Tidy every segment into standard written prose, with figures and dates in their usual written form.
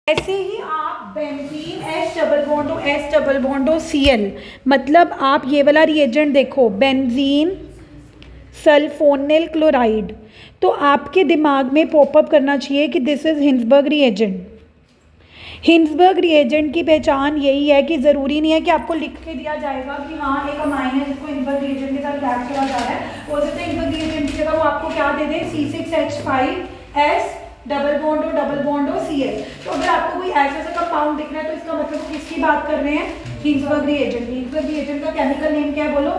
ऐसे ही आप benzene H double bond O Cl, मतलब आप ये वाला रिएजेंट देखो बेंजीन सल्फोनिल क्लोराइड, तो आपके दिमाग में पॉपअप करना चाहिए कि this is Hinsberg reagent. Hinsberg reagent की पहचान यही है कि ज़रूरी नहीं है कि आपको लिख के दिया जाएगा कि हाँ एक अमाइन है जिसको हिंसबर्ग रिएजेंट के साथ रिएक्ट किया जा रहा है। हो सकता है हिंसबर्ग रिएजेंट की जगह वो आपको क्या दे दे, C6H5S double bond O Cl। तो अगर आपको कोई ऐसा सा कंपाउंड दिख रहा है तो इसका मतलब वो किसकी बात कर रहे हैं, हिंसबर्ग रिएजेंट। हिंसबर्ग रिएजेंट का केमिकल नेम क्या है बोलो,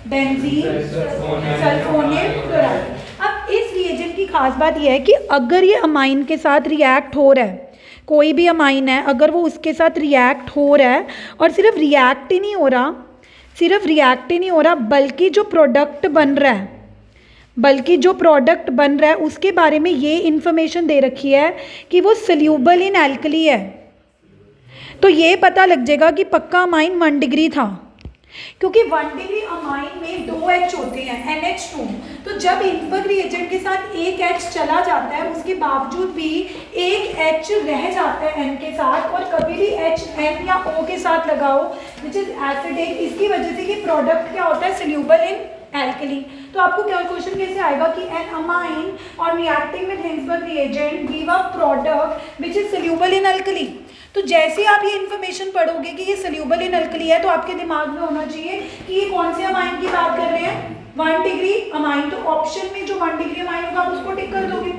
बेंजीन सल्फोनिल क्लोराइड। अब इस रिएजेंट की खास बात यह है कि अगर ये अमाइन के साथ रिएक्ट हो रहा है, कोई भी अमाइन है अगर वो उसके साथ रिएक्ट हो रहा है और सिर्फ रिएक्ट ही नहीं हो रहा, बल्कि जो प्रोडक्ट बन रहा है उसके बारे में ये इन्फॉर्मेशन दे रखी है कि वो सोल्यूबल इन एल्कली है, तो ये पता लग जाएगा कि पक्का अमाइन 1 डिग्री था, क्योंकि 1 डिग्री अमाइन में 2 H होते हैं NH2। तो जब हिंसबर्ग रिएजेंट के साथ एक H चला जाता है उसके बावजूद भी एक H रह जाता है N के साथ, और कभी भी H N या O के साथ लगाओ विच इज एसिडिक, इसकी वजह से कि प्रोडक्ट क्या होता है, सोल्यूबल इन एल्कली। तो आपको क्या क्वेश्चन कैसे आएगा कि एन अमाइन और reacting with Hinsberg reagent give a product which is soluble in alkali. तो जैसे आप ये इन्फॉर्मेशन पढ़ोगे कि ये सोल्यूबल इन एल्कली है तो आपके दिमाग में होना चाहिए कि ये कौन से अमाइन की बात कर रहे हैं, 1 डिग्री अमाइन। तो ऑप्शन में जो 1 डिग्री अमाइन होगा आप उसको टिक कर दोगे।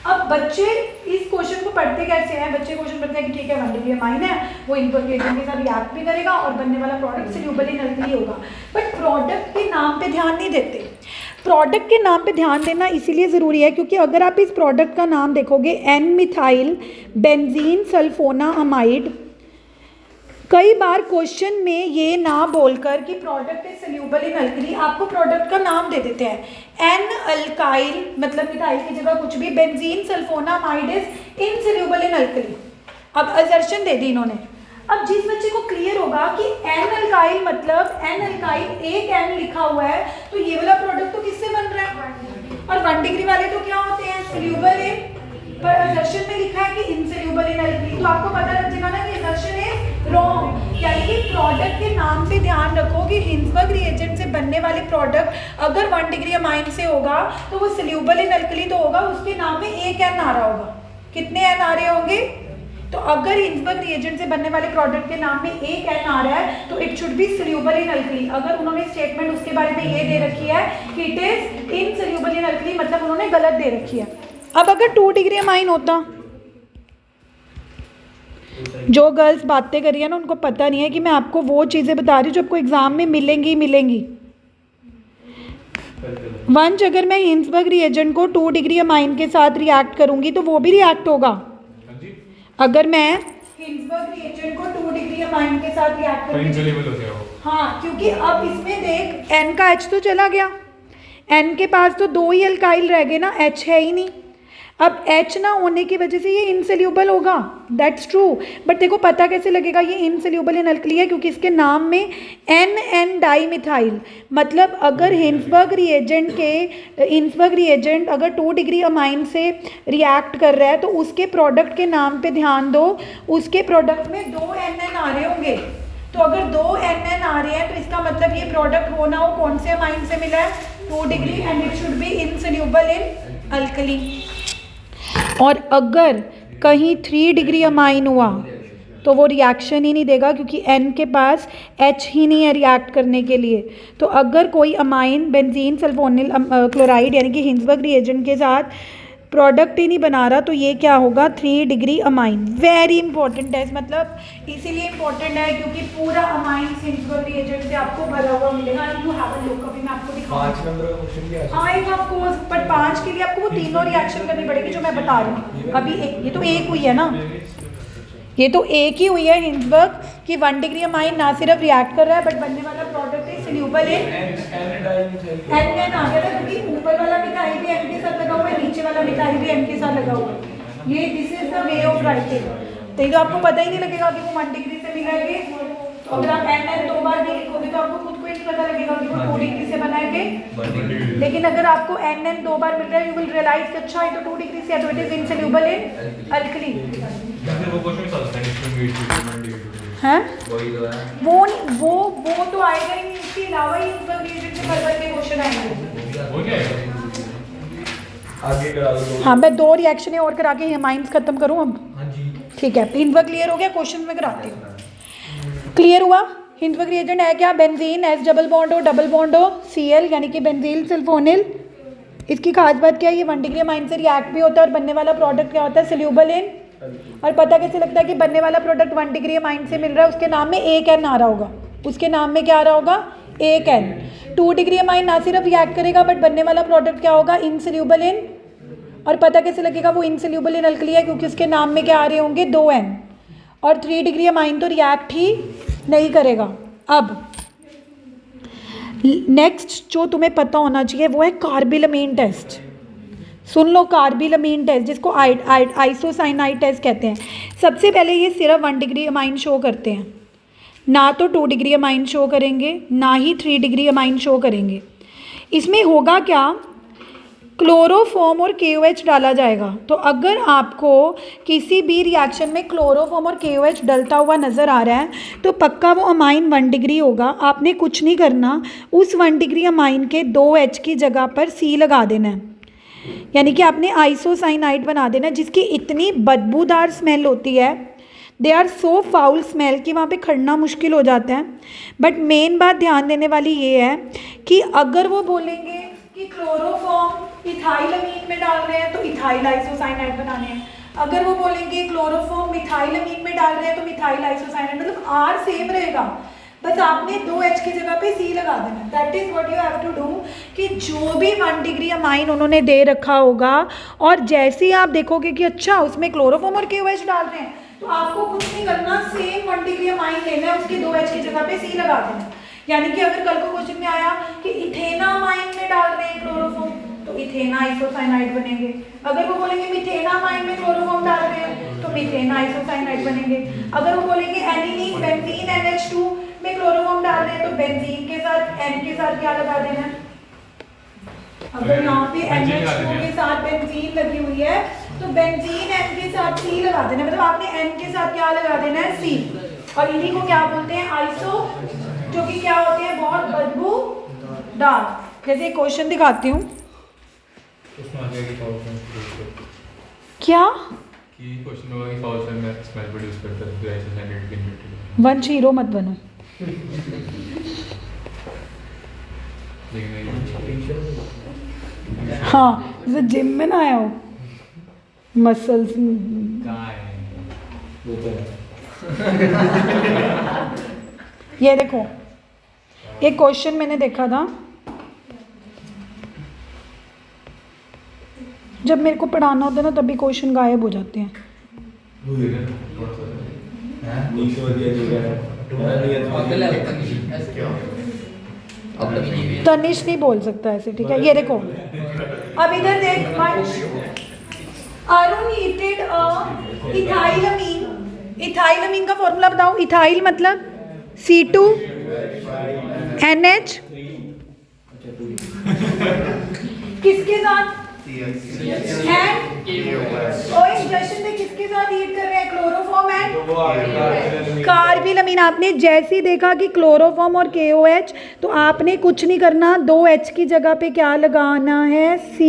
अब बच्चे इस क्वेश्चन को पढ़ते कैसे हैं, बच्चे क्वेश्चन पढ़ते हैं कि ठीक है 1 डिग्री अमाइन है, वो हिंसबर्ग रिएजेंट के साथ रिएक्ट भी करेगा और बनने वाला प्रोडक्ट सोल्यूबल इन एल्कली होगा, बट प्रोडक्ट के नाम पे ध्यान नहीं देते। प्रोडक्ट के नाम पे ध्यान देना इसीलिए ज़रूरी है क्योंकि अगर आप इस प्रोडक्ट का नाम देखोगे एन मिथाइल बेंजीन सल्फोना अमाइड, कई बार क्वेश्चन में ये ना बोलकर कि product is soluble in alkali आपको प्रोडक्ट का नाम दे देते हैं एन अल्काइल, मतलब मिथाइल की जगह कुछ भी, benzene sulphonamide is insoluble in alkali. अब असर्शन दे दी इन्होंने। अब जिस बच्चे को क्लियर होगा कि एन अल्काइल मतलब एन अल्काइल एक एन लिखा हुआ है तो ये वाला प्रोडक्ट तो किससे बन रहा है, और 1 डिग्री वाले तो क्या होते हैं, सोल्यूबल इन, पर असर्शन में लिखा है कि इनसोल्यूबल इन एल्कली, तो आपको पता लग जाएगा ना कि असर्शन इज रॉन्ग। यानी कि प्रोडक्ट के नाम पे ध्यान रखो कि हिंसबर्ग रिएजेंट से बनने वाले प्रोडक्ट अगर 1 डिग्री अमाइन से होगा तो वो सोल्यूबल इन एल्कली तो होगा, उसके नाम में एक एन आ रहा होगा। कितने एन आ रहे होंगे, तो अगर हिंसबर्ग रिएजेंट से बनने वाले प्रोडक्ट के नाम में एक एन आ रहा है तो it should be soluble in alkali. अगर उन्होंने स्टेटमेंट उसके बारे में ये दे रखी है कि it is insoluble in alkali, मतलब उन्होंने गलत दे रखी है। अब अगर 2 डिग्री अमाइन होता, जो गर्ल्स बातें कर रही है ना उनको पता नहीं है कि मैं आपको वो चीज़ें बता रही हूँ जो आपको एग्जाम में मिलेंगी। वंश अगर मैं हिंसबर्ग रिएजेंट को 2 डिग्री अमाइन के साथ रिएक्ट करूंगी तो वो भी रिएक्ट होगा। अगर मैं हिंसबर्ग रिएजेंट को 2 डिग्री अमाइन के साथ रिएक्ट करूंगी, हाँ, क्योंकि अब इसमें देख एन का H तो चला गया, एन के पास तो 2 ही अल्काइल रह गए ना, H है ही नहीं। अब H ना होने की वजह से ये इनसोल्यूबल होगा, दैट्स ट्रू, बट देखो पता कैसे लगेगा ये इनसोल्यूबल इन एल्कली है, क्योंकि इसके नाम में एन डाइमिथाइल, मतलब अगर हिंसबर्ग रिएजेंट अगर 2 डिग्री अमाइन से रिएक्ट कर रहा है तो उसके प्रोडक्ट के नाम पे ध्यान दो, उसके प्रोडक्ट में 2 NN आ रहे होंगे। तो अगर 2 NN आ रहे हैं तो इसका मतलब ये प्रोडक्ट हो ना हो कौन से अमाइन से मिला है, 2 degree, and it should be insoluble in alkali. और अगर कहीं 3 डिग्री अमाइन हुआ तो वो रिएक्शन ही नहीं देगा क्योंकि N के पास H ही नहीं है रिएक्ट करने के लिए। तो अगर कोई अमाइन बेंजीन सल्फोनिल क्लोराइड यानी कि हिंसबर्ग रिएजेंट के साथ प्रोडक्ट ही नहीं बना रहा तो ये क्या होगा, 3 डिग्री अमाइन। वेरी इंपॉर्टेंट है, मतलब इसीलिए इंपॉर्टेंट है क्योंकि पूरा अमाइन हिंसबर्ग रिएजेंट से आपको भरा हुआ मिलेगा। यू हैव अ लुक, अभी मैं आपको दिखाऊंगा 5 नंबर का क्वेश्चन क्या है, हाँ ऑफ कोर्स, बट 5 के लिए आपको वो तीनों रिएक्शन करनी पड़ेगी जो मैं बता रही हूँ। अभी ये तो एक हुई है ना, ये तो एक ही हुई है हिंसबर्ग कि 1 डिग्री अमाइन ना सिर्फ रिएक्ट कर रहा है बट बनने वाला product is soluble in N आ गया था, क्योंकि ऊपर वाला मिथाइल भी एन के साथ लगा हुआ है, नीचे वाला मिथाइल भी एन के साथ लगा हुआ है। ये this is the way of writing. तो ये तो आपको पता ही नहीं लगेगा कि वो 1 डिग्री से मिला है, तो अगर आप NN 2 बार नहीं लिखोगे तो आपको खुद को ही नहीं पता लगेगा कि वो 2 डिग्री से बना है कि, लेकिन अगर आपको NN 2 बार मिल रहा है यू विल रियलाइज कि अच्छा है तो 2 डिग्री से है, तो it is insoluble in alkali. हैं वो तो आएगा ही नहीं, इसके अलावा ही इंफॉर्मेशन से भर के क्वेश्चन आएंगे। आगे करा दो। हाँ मैं 2 रिएक्शनें और करा के माइंस खत्म करूँ अब। हाँ जी ठीक है, हिंदवर्क क्लियर हो गया, क्वेश्चन में कराती हूँ। क्लियर हुआ? हिंदवर्क रिएजेंट है क्या? बेंजीन एस डबल बॉन्ड हो डबल बॉन्ड हो Cl यानी कि बेंजील सल्फोनिल। इसकी खास बात क्या है, ये 1 डिग्री माइन से रिएक्ट भी होता है और बनने वाला प्रोडक्ट क्या होता है? Soluble in. और पता कैसे लगता है कि बनने वाला प्रोडक्ट 1 डिग्री माइन से मिल रहा है? उसके नाम में एक एन आ रहा होगा, उसके नाम में क्या आ रहा होगा? एक एन। 2 डिग्री माइन ना सिर्फ रिएक्ट करेगा बट बनने वाला प्रोडक्ट क्या होगा? Insoluble in. और पता कैसे लगेगा वो इनसोल्यूबल इन अल्कली है? क्योंकि उसके नाम में क्या आ रहे होंगे? 2 एन। और 3 डिग्री अमाइन तो रिएक्ट ही नहीं करेगा। अब नेक्स्ट जो तुम्हें पता होना चाहिए वो है कार्बिलमीन टेस्ट। सुन लो, कार्बिलमीन टेस्ट जिसको आइसोसाइनाइड टेस्ट कहते हैं। सबसे पहले ये सिर्फ 1 डिग्री अमाइन शो करते हैं, ना तो 2 डिग्री अमाइन शो करेंगे ना ही 3 डिग्री अमाइन शो करेंगे। इसमें होगा क्या, क्लोरोफॉर्म और KOH डाला जाएगा। तो अगर आपको किसी भी रिएक्शन में क्लोरोफॉर्म और KOH डलता हुआ नज़र आ रहा है तो पक्का वो अमाइन 1 डिग्री होगा। आपने कुछ नहीं करना, उस 1 डिग्री अमाइन के 2H की जगह पर C लगा देना है, यानी कि आपने आइसोसाइनाइड बना देना, जिसकी इतनी बदबूदार स्मेल होती है, they are so foul smell कि वहाँ पे खड़ना मुश्किल हो जाता है। बट मेन बात ध्यान देने वाली ये है कि अगर वो बोलेंगे कि क्लोरोफॉर्म इथाइलमीन में डाल रहे हैं तो इथाइल आइसोसाइनाइड बनाने हैं, अगर वो बोलेंगे क्लोरोफॉर्म मिथाइलमीन में डाल रहे हैं तो मिथाइल आइसोसाइनाइड, मतलब आर सेम रहेगा, बस आपने 2H की जगह पे C लगा देना। That is what you have to do कि जो भी 1 डिग्री अमाइन उन्होंने दे रखा होगा और जैसे ही आप देखोगे कि अच्छा उसमें क्लोरोफॉर्म और KOH डाल रहे हैं तो आपको कुछ नहीं करना, सेम 1 डिग्री अमाइन लेना है, उसकी 2H की जगह पे C लगा देना। यानी कि अगर कल को क्वेश्चन में आया कि इथेनामाइन में डाल रहे हैं क्लोरोफॉर्म तो इथेना आइसोसाइनाइड बनेंगे, अगर वो बोलेंगे मिथेनामाइन में क्लोरोफॉर्म डाल रहे हैं तो मिथेना आइसोसाइनाइड बनेंगे, अगर वो बोलेंगे एनिलीन बेंजीन NH2 में क्लोरोफॉर्म डाल रहे हैं तो बेंजीन के साथ N के साथ क्या लगा देना है? अगर यहाँ पे NH2 के साथ बेंजीन लगी हुई है तो बेंजीन N के साथ C लगा देना, मतलब आपने N के साथ क्या लगा देना है? C। और इन्हीं को क्या बोलते हैं? आइसो, जो कि क्या होते हैं? बहुत बदबूदार। जैसे एक क्वेश्चन दिखाती हूँ। क्या क्वेश्चन होगा कि फाउल स्मेल प्रोड्यूस करता है फिर आइसोसाइनाइड के न्यूट्रल। वंश हीरो मत बनो। हाँ, जैसे जिम में ना आया हो, मसल्स ये देखो, एक क्वेश्चन मैंने देखा था जब मेरे को पढ़ाना होता है ना तभी क्वेश्चन गायब हो जाते हैं। तनिष नहीं बोल सकता ऐसे, ठीक है? ये देखो, अब इधर देख वंश, अरुण हीटेड इथाइलमीन। इथाइलमीन का फॉर्मूला बताओ। इथाइल मतलब C2NH किसके साथ? जश्न में किसके साथ हीट कर रहे हैं? Chloroform and carbylamine. आपने जैसे ही देखा कि क्लोरोफॉर्म और KOH तो आपने कुछ नहीं करना, 2H की जगह पे क्या लगाना है? C।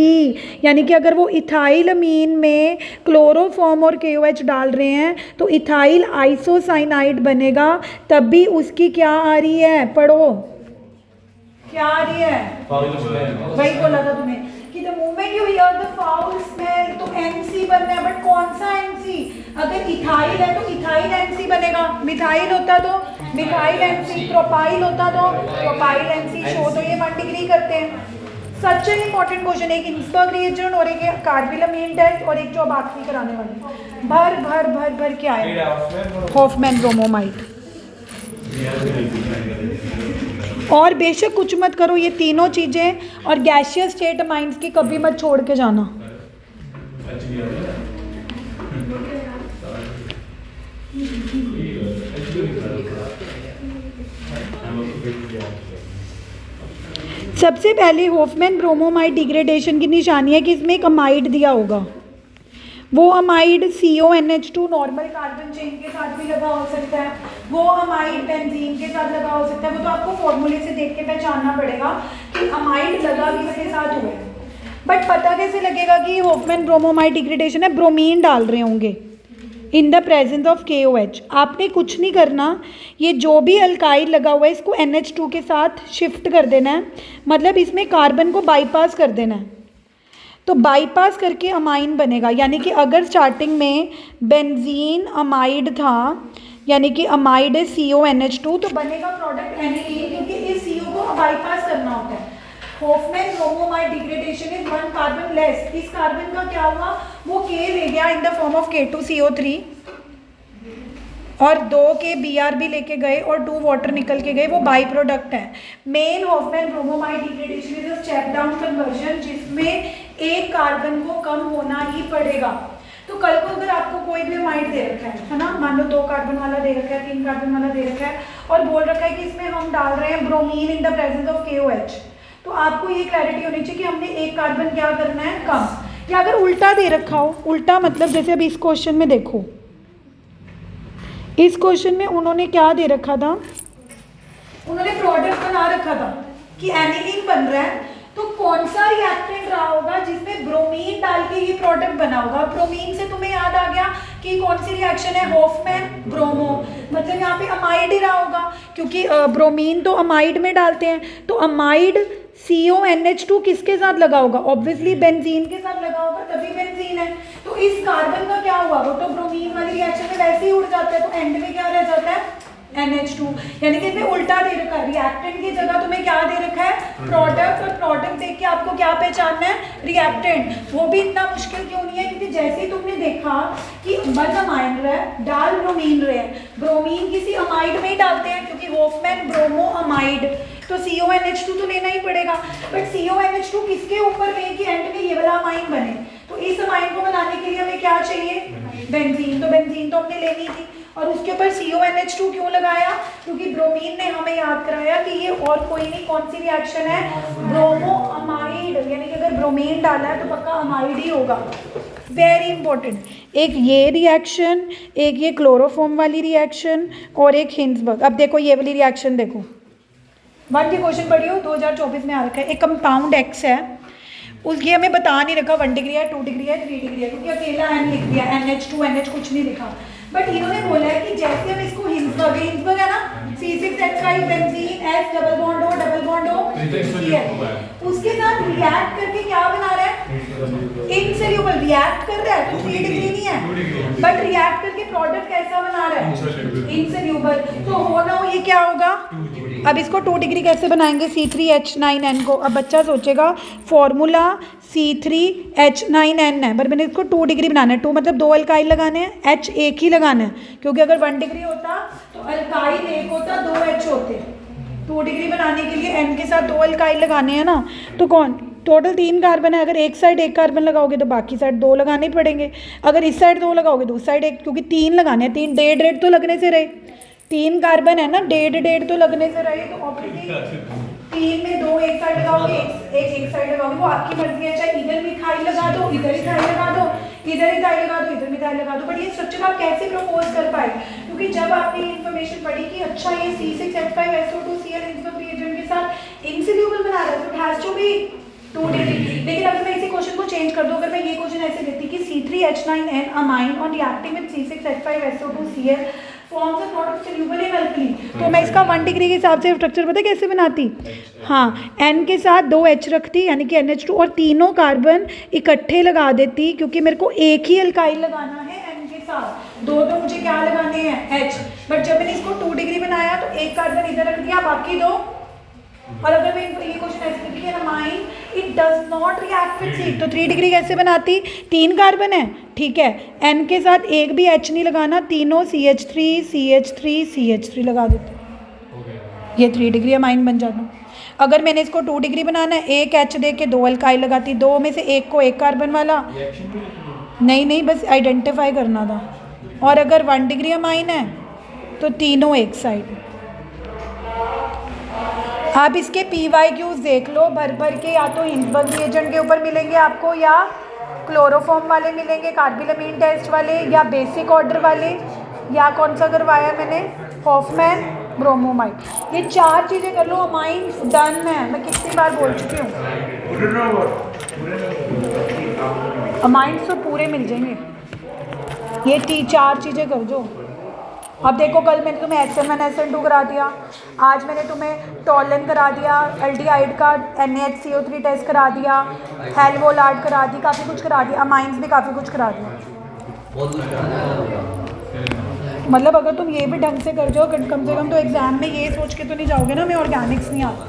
यानी कि अगर वो इथाइलमीन में क्लोरोफॉर्म और KOH डाल रहे हैं तो इथाइल आइसोसाइनाइड बनेगा, तब भी उसकी क्या आ रही है? पढ़ो, क्या आ रही है? वही बोला था तुम्हें कि the moment you here the foul smell तो NC बनना है, बट कौन सा NC? अगर इथाइल है तो इथाइल NC बनेगा, मिथाइल होता तो मिथाइल NC, प्रोपाइल होता तो प्रोपाइल NC शो। तो ये 1 डिग्री करते हैं। सच एन इंपॉर्टेंट क्वेश्चन, एक हिंसबर्ग रिएजेंट और एक कार्बिलमीन टेस्ट और एक जो अब आखिरी कराने वाले, भर भर भर भर के आए हॉफमैन ब्रोमोमाइड। और बेशक कुछ मत करो, ये तीनों चीज़ें और गैसियस स्टेट माइंस की कभी मत छोड़ के जाना। सबसे पहले होफमैन ब्रोमोमाइड डिग्रेडेशन की निशानी है कि इसमें एक अमाइड दिया होगा। वो amide CONH2 normal carbon chain के साथ भी लगा हो सकता है, वो अमाइड बेंजीन के साथ लगा हो सकता है। वो तो आपको फॉर्मूले से देख के पहचानना पड़ेगा कि अमाइड लगा किसके साथ हुआ है। बट पता कैसे लगेगा कि होफमैन ब्रोमोमाइड डिग्रेडेशन है? ब्रोमीन डाल रहे होंगे in the presence of KOH। आपने कुछ नहीं करना, ये जो भी अल्काइल लगा हुआ है इसको NH2 के साथ शिफ्ट कर देना है, मतलब इसमें कार्बन को बाईपास कर देना है। तो बाईपास करके अमाइन बनेगा, यानी कि अगर स्टार्टिंग में बेंजीन अमाइड था, यानी कि अमाइड है CONH2, तो बनेगा प्रोडक्ट एनिलीन, क्योंकि इस CO को बाईपास करना होता है। Hofmann bromamide degradation is 1 carbon less. इस कार्बन का क्या हुआ? वो K ले गया in the form of K2CO3 और 2 के BR भी लेके गए और 2 वाटर निकल के गए, वो बाई प्रोडक्ट है। Main Hofmann bromamide degradation is a step down conversion, जिसमें एक कार्बन को कम होना ही पड़ेगा। तो कल को अगर आपको कोई भी अमाइड दे रखा है ना, मान लो 2 कार्बन वाला दे रखा है, 3 कार्बन वाला दे रखा है और बोल रखा है कि इसमें हम डाल रहे हैं bromine in the presence of KOH, तो आपको ये क्लैरिटी होनी चाहिए कि हमने एक कार्बन क्या करना है, कम। या अगर उल्टा दे रखा हो, उल्टा मतलब जैसे अभी इस क्वेश्चन में देखो, इस क्वेश्चन में उन्होंने क्या दे रखा था, उन्होंने प्रोडक्ट बना रखा था कि एनिलीन बन रहा है, तो कौन सा रिएक्टेंट रहा होगा जिसमें ब्रोमीन डाल के ये प्रोडक्ट बना होगा। ब्रोमीन से तुम्हें याद आ गया कि कौन सी रिएक्शन है, होफमैन ब्रोमो, मतलब यहाँ पे अमाइड ही रहा होगा, क्योंकि ब्रोमीन तो अमाइड में डालते हैं। तो अमाइड CONH2 किसके साथ लगा होगा? ऑब्वियसली बेंजीन के साथ लगा होगा, तभी बेंजीन है। तो इस कार्बन का क्या हुआ? वो तो ब्रोमीन वाली रिएक्शन में वैसे ही उड़ जाता है, तो एंड में क्या रह जाता है, NH2। यानी कि इसमें उल्टा दे रखा है, रिएक्टेंट की जगह तुम्हें क्या दे रखा है, प्रोडक्ट, और प्रोडक्ट देख के आपको क्या पहचानना है, रिएक्टेंट। वो भी इतना मुश्किल क्यों नहीं है, क्योंकि जैसे ही तुमने देखा कि बस अमाइन रहा है, डाल ब्रोमीन रहे हैं, ब्रोमीन किसी अमाइड में ही डालते हैं, क्योंकि होफमैन ब्रोमो अमाइड, तो CONH2 तो लेना ही पड़ेगा। बट CONH2 किसके ऊपर में कि एंड में ये वाला अमाइन बने, तो इस अमाइन को बनाने के लिए हमें क्या चाहिए, बेंजीन। तो बेंजीन तो हमने लेनी थी, और उसके ऊपर CONH2 क्यों लगाया, क्योंकि ब्रोमीन ने हमें याद कराया कि ये और कोई नहीं, कौन सी रिएक्शन है, ब्रोमो अमाइड, यानी कि अगर ब्रोमीन डाला है तो पक्का अमाइड ही होगा। वेरी इंपॉर्टेंट, एक ये रिएक्शन, एक ये क्लोरोफॉर्म वाली रिएक्शन, और एक हिंसबर्ग। अब देखो ये वाली रिएक्शन देखो, 1 के क्वेश्चन पढ़ी हो, 2024 में आ रखा है। एक कंपाउंड X है, उसकी हमें बता नहीं रखा 1 डिग्री है, 2 डिग्री है, 3 डिग्री है, क्योंकि अकेला N लिख दिया, NH2 NH कुछ नहीं लिखा। बट इन्होंने बोला है कि जैसे हम इसको हिंसबर्ग है ना, C6H5 benzene S double bond O उसके साथ रिएक्ट करके क्या बना रहा है, इनसोल्यूबल रिएक्ट कर रहा है, तो 3 डिग्री नहीं है, बट रिएक्ट करके प्रोडक्ट कैसा बना रहा है, इनसोल्यूबल। तो हो ना हो ये क्या होगा, अब इसको 2 डिग्री कैसे बनाएंगे, C3H9N को। अब बच्चा सोचेगा फॉर्मूला C3H9N है, पर मैंने इसको 2 डिग्री बनाना है। 2 मतलब 2 अल्काइल लगाने हैं, H एक ही लगाना है, क्योंकि अगर 1 डिग्री होता तो अल्काइल एक होता, 2 H होते। 2 डिग्री बनाने के लिए N के साथ 2 अल्काइल लगाने हैं ना, तो कौन टोटल 3 कार्बन है, अगर एक साइड 1 कार्बन लगाओगे तो बाकी साइड 2 लगाने पड़ेंगे, अगर इस साइड 2 लगाओगे तो उस साइड 1, क्योंकि 3 लगाने हैं, 3 डेढ़ तो लगने से रहे, 3 कार्बन है ना, डेढ़ तो लगने से रहे, तो ऑब्वियसली 3 में 2 एक साइड लगाओगे, एक साइड लगाओगे, वो आपकी मर्जी है, चाहे इधर मिथाइल लगा दो, इधर इथाइल लगा दो, इधर इथाइल लगा दो, इधर मिथाइल लगा दो। बट ये स्ट्रक्चर आप कैसे प्रपोज कर पाए, क्योंकि जब आपने इन्फॉर्मेशन पढ़ी कि अच्छा ये C6H5SO2Cl रिएजेंट के साथ इनसोल्यूबल बना रहा है, तो it has to be 2 degree. लेकिन अगर मैं इसी क्वेश्चन को चेंज कर दूं, अगर मैं ये क्वेश्चन ऐसे देती कि C3H9N amine on reacting with C6H5SO2Cl forms a product soluble in alkali, तो मैं इसका 1 डिग्री के हिसाब से स्ट्रक्चर पता कैसे बनाती, हाँ, N के साथ 2 H रखती, यानी कि NH2, और तीनों कार्बन इकट्ठे लगा देती, क्योंकि मेरे को एक ही अल्काइल लगाना है N के साथ, 2 तो मुझे क्या लगाने हैं, H। बट जब मैंने इसको 2 डिग्री बनाया तो एक कार्बन इधर रख दिया, बाकी 2, और अगर मैं ये क्वेश्चन ऐसे लिखी है, amine it does not react with C, तो 3 डिग्री कैसे बनाती, 3 कार्बन है, ठीक है, N के साथ एक भी H नहीं लगाना, तीनों CH3 CH3 CH3 लगा देते, ये 3 डिग्री अमाइन बन जाता। अगर मैंने इसको 2 डिग्री बनाना है, एक H दे के 2 अल्काइल लगाती, 2 में से एक को एक कार्बन वाला, नहीं बस आइडेंटिफाई करना था, और अगर 1 डिग्री अमाइन है तो तीनों एक साइड। आप इसके PYQs देख लो भर भर के, या तो हिंसबर्ग रिएजेंट के ऊपर मिलेंगे आपको, या क्लोरोफॉर्म वाले मिलेंगे, कार्बिलमीन टेस्ट वाले, या बेसिक ऑर्डर वाले, या कौन सा करवाया मैंने, हॉफमैन, ब्रोमोमाइड। ये 4 चीज़ें कर लो, अमाइंस डन है। मैं कितनी बार बोल चुकी हूँ, अमाइंस तो पूरे मिल जाएंगे। ये 4 चीज़ें कर दो। अब देखो, कल मैंने तुम्हें SN1 SN2 करा दिया, आज मैंने तुम्हें टॉलन करा दिया, एल्डिहाइड का NaHCO3 टेस्ट करा दिया, हेलवोलार्ड करा दी, काफ़ी कुछ करा दिया, अमाइंस भी काफ़ी कुछ करा दिया। मतलब अगर तुम ये भी ढंग से कर जाओ, कम से कम तो एग्ज़ाम में ये सोच के तो नहीं जाओगे ना मैं ऑर्गेनिक्स नहीं आता।